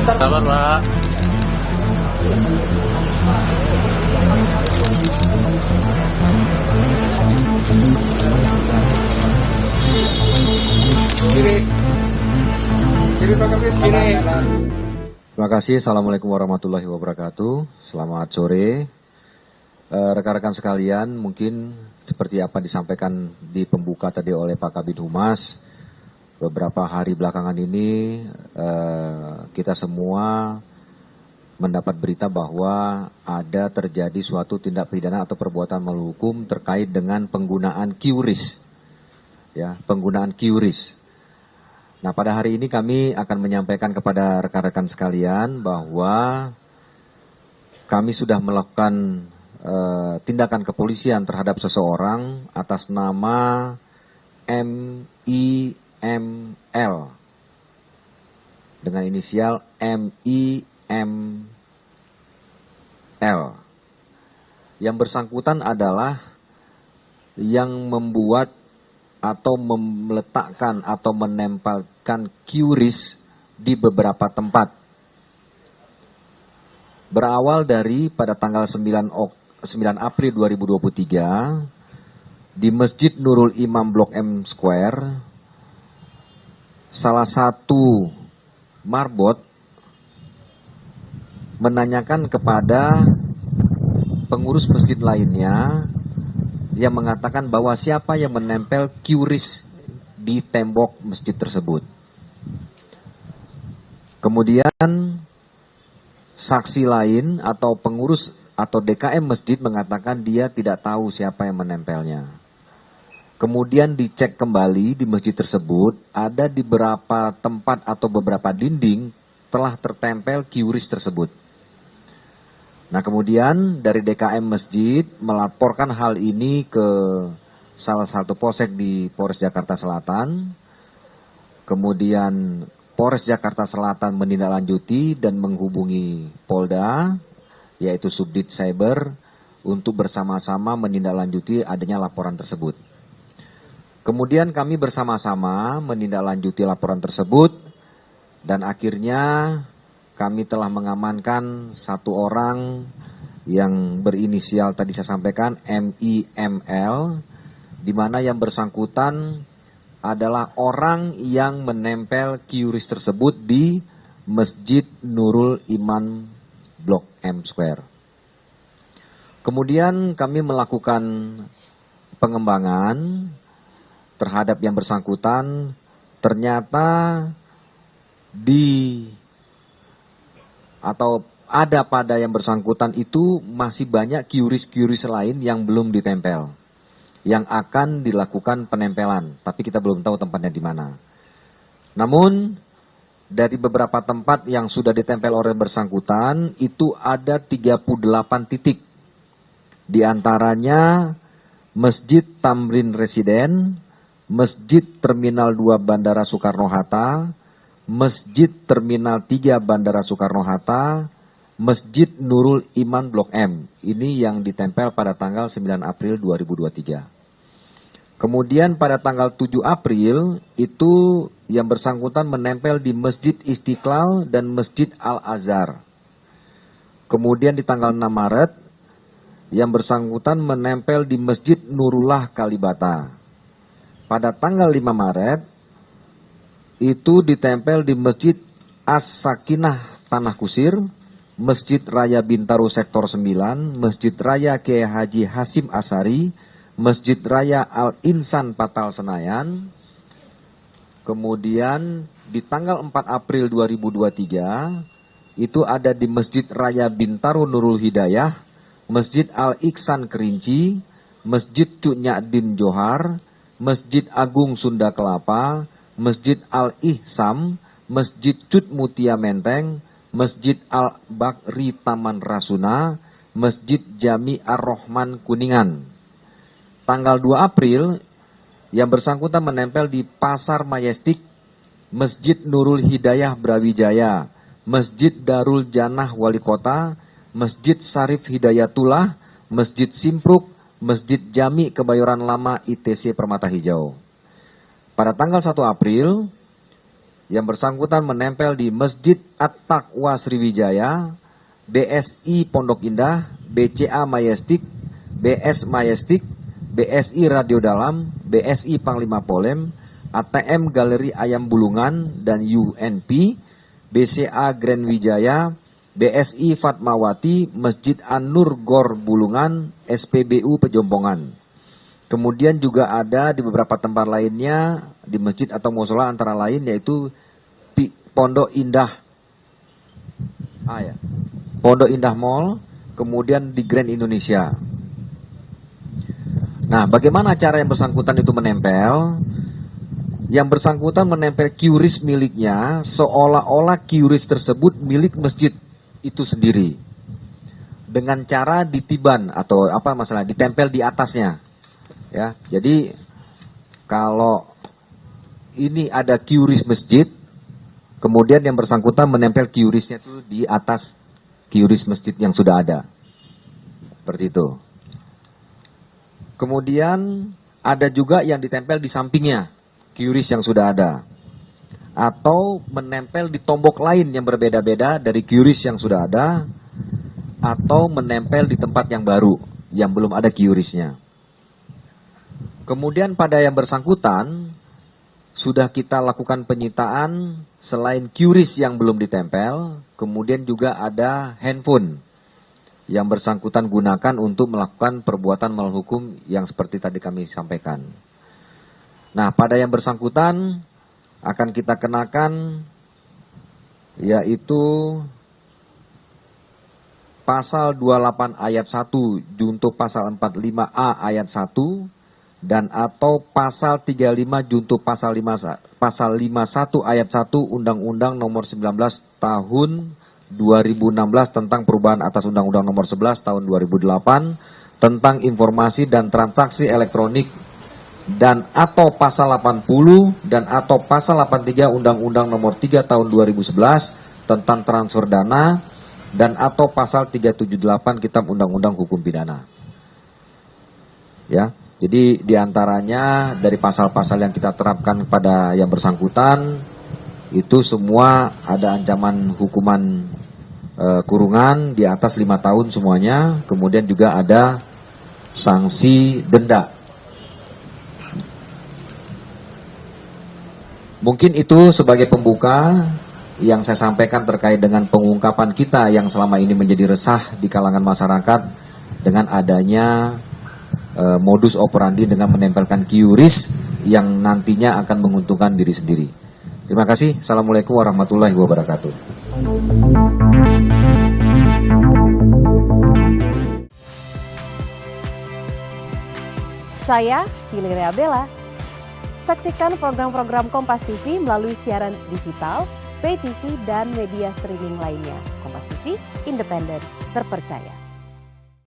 Sabar, Pak. Kiri. Kiri Pak Kabit, kiri. Terima kasih. Assalamualaikum warahmatullahi wabarakatuh. Selamat sore. Rekan-rekan sekalian, mungkin seperti apa disampaikan di pembuka tadi oleh Pak Kabid Humas, beberapa hari belakangan ini kita semua mendapat berita bahwa ada terjadi suatu tindak pidana atau perbuatan melawan hukum terkait dengan penggunaan QRIS. Ya, penggunaan QRIS. Nah, pada hari ini kami akan menyampaikan kepada rekan-rekan sekalian bahwa kami sudah melakukan tindakan kepolisian terhadap seseorang atas nama MIML dengan inisial MIML. Yang bersangkutan adalah yang membuat atau meletakkan atau menempelkan QRIS di beberapa tempat. Berawal dari pada tanggal 9 April 2023 di Masjid Nurul Imam Blok M Square, salah satu marbot menanyakan kepada pengurus masjid lainnya yang mengatakan bahwa siapa yang menempel QRIS di tembok masjid tersebut. Kemudian saksi lain atau pengurus atau DKM masjid mengatakan dia tidak tahu siapa yang menempelnya. Kemudian dicek kembali di masjid tersebut, ada di beberapa tempat atau beberapa dinding telah tertempel QRIS tersebut. Nah, kemudian dari DKM masjid melaporkan hal ini ke salah satu polsek di Polres Jakarta Selatan. Kemudian Polres Jakarta Selatan menindaklanjuti dan menghubungi Polda, yaitu Subdit Cyber, untuk bersama-sama menindaklanjuti adanya laporan tersebut. Kemudian kami bersama-sama menindaklanjuti laporan tersebut dan akhirnya kami telah mengamankan satu orang yang berinisial tadi saya sampaikan MIML, di mana yang bersangkutan adalah orang yang menempel QRIS tersebut di Masjid Nurul Iman Blok M Square. Kemudian kami melakukan pengembangan terhadap yang bersangkutan. Ternyata ada pada yang bersangkutan itu masih banyak QRIS lain yang belum ditempel, yang akan dilakukan penempelan, tapi kita belum tahu tempatnya di mana. Namun dari beberapa tempat yang sudah ditempel oleh bersangkutan itu ada 38 titik. Di antaranya Masjid Tamrin Residen, Masjid Terminal 2 Bandara Soekarno-Hatta, Masjid Terminal 3 Bandara Soekarno-Hatta, Masjid Nurul Iman Blok M. Ini yang ditempel pada tanggal 9 April 2023. Kemudian pada tanggal 7 April itu yang bersangkutan menempel di Masjid Istiqlal dan Masjid Al-Azhar. Kemudian di tanggal 6 Maret yang bersangkutan menempel di Masjid Nurullah Kalibata. Pada tanggal 5 Maret itu ditempel di Masjid As-Sakinah Tanah Kusir, Masjid Raya Bintaro Sektor 9, Masjid Raya Kiai Haji Hasim Asari, Masjid Raya Al-Insan Patal Senayan. Kemudian di tanggal 4 April 2023 itu ada di Masjid Raya Bintaro Nurul Hidayah, Masjid Al-Iksan Kerinci, Masjid Cuk Nyadin Johar, Masjid Agung Sunda Kelapa, Masjid Al-Ihsam, Masjid Cut Mutia Menteng, Masjid Al-Bakri Taman Rasuna, Masjid Jami Ar-Rahman Kuningan. Tanggal 2 April, yang bersangkutan menempel di Pasar Majestik, Masjid Nurul Hidayah Brawijaya, Masjid Darul Janah Wali Kota, Masjid Sarif Hidayatullah, Masjid Simpruk, Masjid Jami Kebayoran Lama ITC Permata Hijau. Pada tanggal 1 April, yang bersangkutan menempel di Masjid At-Taqwa Sriwijaya, BSI Pondok Indah, BCA Majestic, BS Majestic, BSI Radio Dalam, BSI Panglima Polem, ATM Galeri Ayam Bulungan dan UNP, BCA Grand Wijaya, BSI Fatmawati, Masjid An-Nur Gor Bulungan, SPBU Pejompongan. Kemudian juga ada di beberapa tempat lainnya di masjid atau mushola antara lain yaitu Pondok Indah, Pondok Indah Mall, kemudian di Grand Indonesia. Nah, bagaimana cara yang bersangkutan itu menempel? Yang bersangkutan menempel QRIS miliknya seolah-olah QRIS tersebut milik masjid itu sendiri. Dengan cara ditiban atau ditempel di atasnya. Ya, jadi kalau ini ada QRIS masjid, kemudian yang bersangkutan menempel QRIS-nya itu di atas QRIS masjid yang sudah ada. Seperti itu. Kemudian ada juga yang ditempel di sampingnya QRIS yang sudah ada. Atau menempel di tombok lain yang berbeda-beda dari QRIS yang sudah ada. Atau menempel di tempat yang baru yang belum ada QRIS-nya. Kemudian pada yang bersangkutan sudah kita lakukan penyitaan selain QRIS yang belum ditempel, kemudian juga ada handphone yang bersangkutan gunakan untuk melakukan perbuatan melawan hukum yang seperti tadi kami sampaikan. Nah, pada yang bersangkutan akan kita kenakan yaitu pasal 28 ayat 1 junto pasal 45A ayat 1 dan atau pasal 35 junto pasal 51 ayat 1 Undang-Undang Nomor 19 Tahun 2016 tentang perubahan atas Undang-Undang Nomor 11 Tahun 2008 tentang informasi dan transaksi elektronik dan atau pasal 80 dan atau pasal 83 Undang-Undang Nomor 3 Tahun 2011 tentang transfer dana dan atau pasal 378 Kitab Undang-Undang Hukum Pidana. Ya. Jadi diantaranya dari pasal-pasal yang kita terapkan pada yang bersangkutan itu semua ada ancaman hukuman kurungan di atas 5 tahun semuanya. Kemudian juga ada sanksi denda. Mungkin itu sebagai pembuka yang saya sampaikan terkait dengan pengungkapan kita yang selama ini menjadi resah di kalangan masyarakat dengan adanya modus operandi dengan menempelkan QRIS yang nantinya akan menguntungkan diri sendiri. Terima kasih. Assalamualaikum warahmatullahi wabarakatuh. Saya Hilaria Bella. Saksikan program-program Kompas TV melalui siaran digital, pay TV, dan media streaming lainnya. Kompas TV, independen, terpercaya.